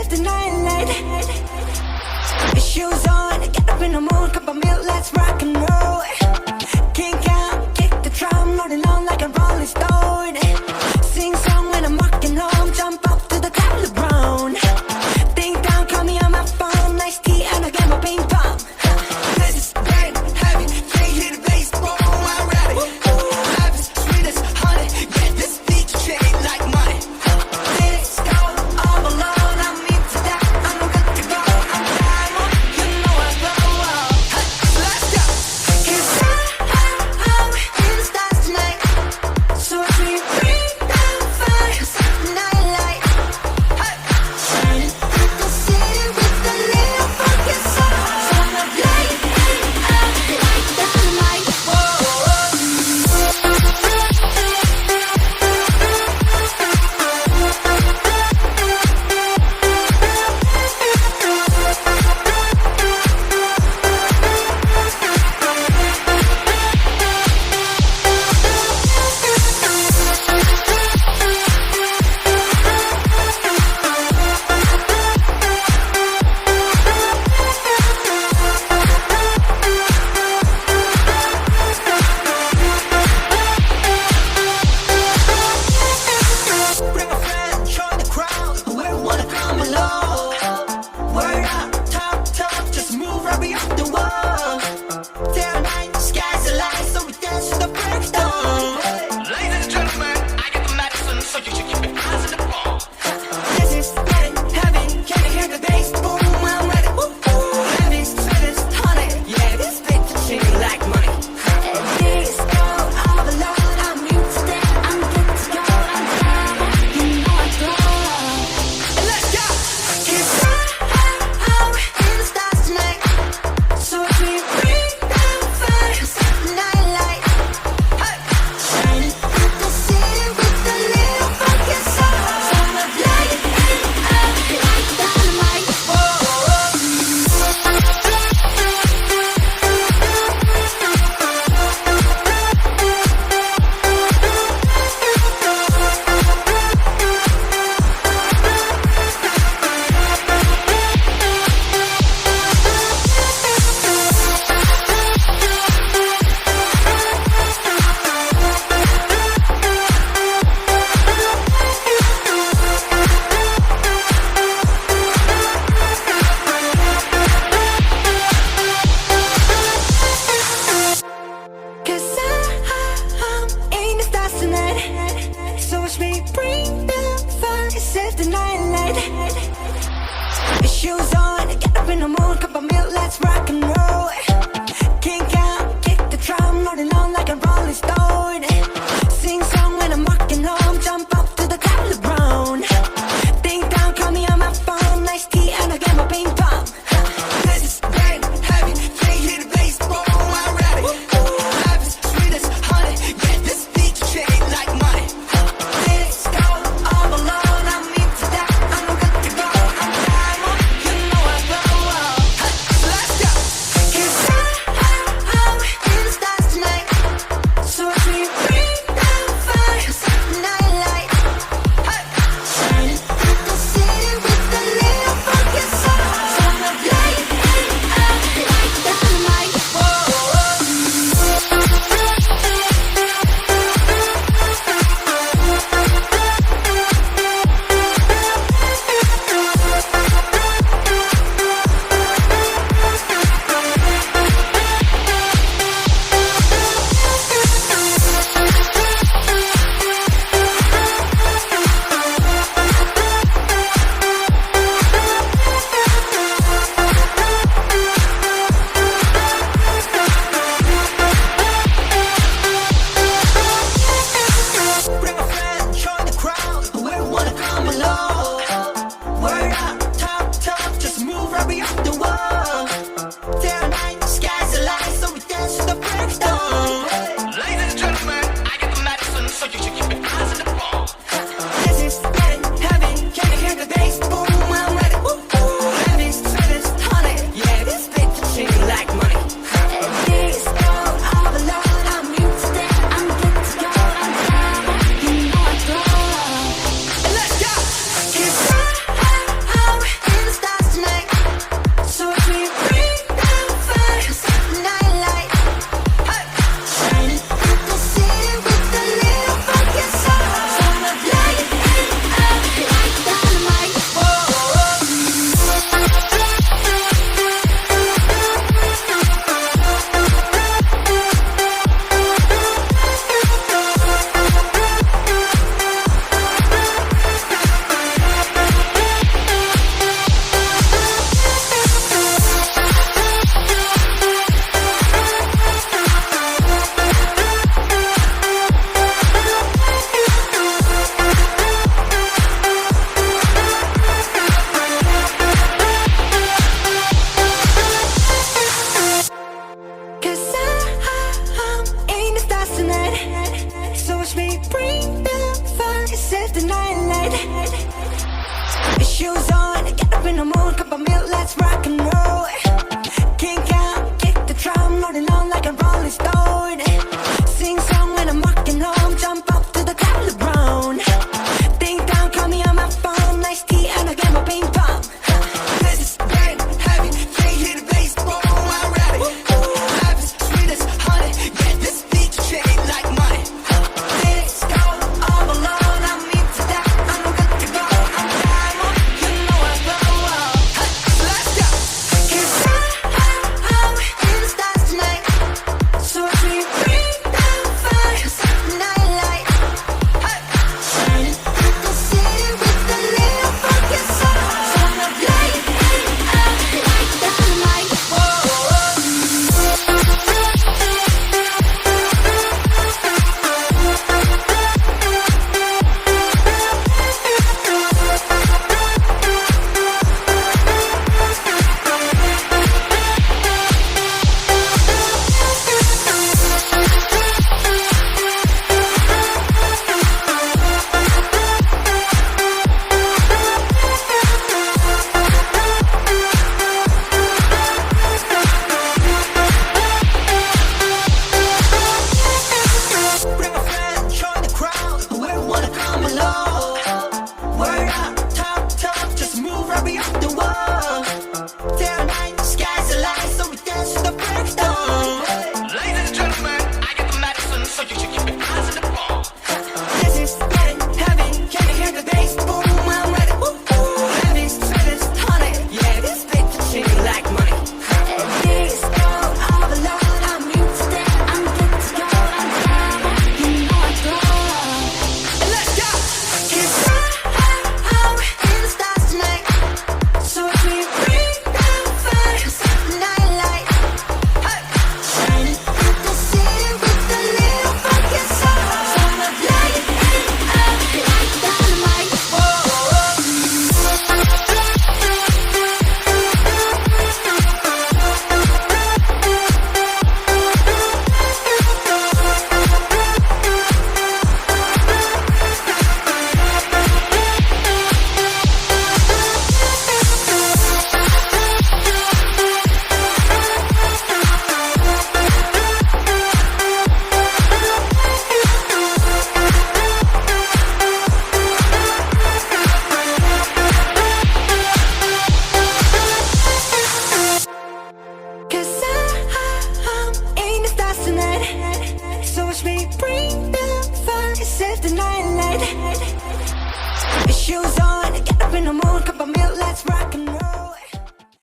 the night light. Shoes on, get up in the mood, cup of milk, let's rock and roll. Kink out, kick the drum, rolling on like a rolling stone. Sing song when I'm walking home, jump up to the top of the brown. Ding dong, call me on my phone, nice tea and I get my ping pong. This is great, heavy, can't hear the bass, boom, I'm ready. Life is sweet as honey, get this beat shade like money. Let's go all alone, I'm into that, I'm good to go. I'm diamond, you know I blow up. Hey, let's go. 'Cause I'm in the stars tonight, so if we bring Shoes on, get up in the mood, cup of milk, let's rock and roll. Kink out, kick the drum, rolling on like a rolling stone. Sing song when I'm walking home, jump up to the top of the brown. Ding dong, call me on my phone, nice tea and I get my ping pong. This is getting heavy, can't hear the bass, boom, I'm ready. Life is sweet as honey, yeah, this beat chain like money. This go all alone, I'm into that, I'm good to go. I'm diamond, you know I glow. Let's go. 'Cause I'm in the stars tonight, so if we bring down fire, set the night light. Shining through the city with a little funky soul. So I'm gonna light it up like dynamite. Bring a friend, join the crowd. We wanna come along. Word up, top, just move right beyond the wall. Day or night, sky's the line, so we dance to the break of dawn. Ladies and gentlemen, I get the medicine, so you should keep your eyes on the ball. This is getting heavy, can you hear the bass? Boom, I'm ready. Heavy, sweet as honey, yeah, this bitch shake like money. This go all alone, I'm into that, I'm good to go. I'm diamond, you know I glow. Let's go. 'Cause I'm in the stars tonight, so if we bring down fire, set the night light. Shining through the city with a little funky soul. So I'm gonna light it up like dynamite. Cause I'm in the stars tonight, so watch me bring the fire, set the night light. Shoes on, get up in the mood, cup of milk, let's rock and roll.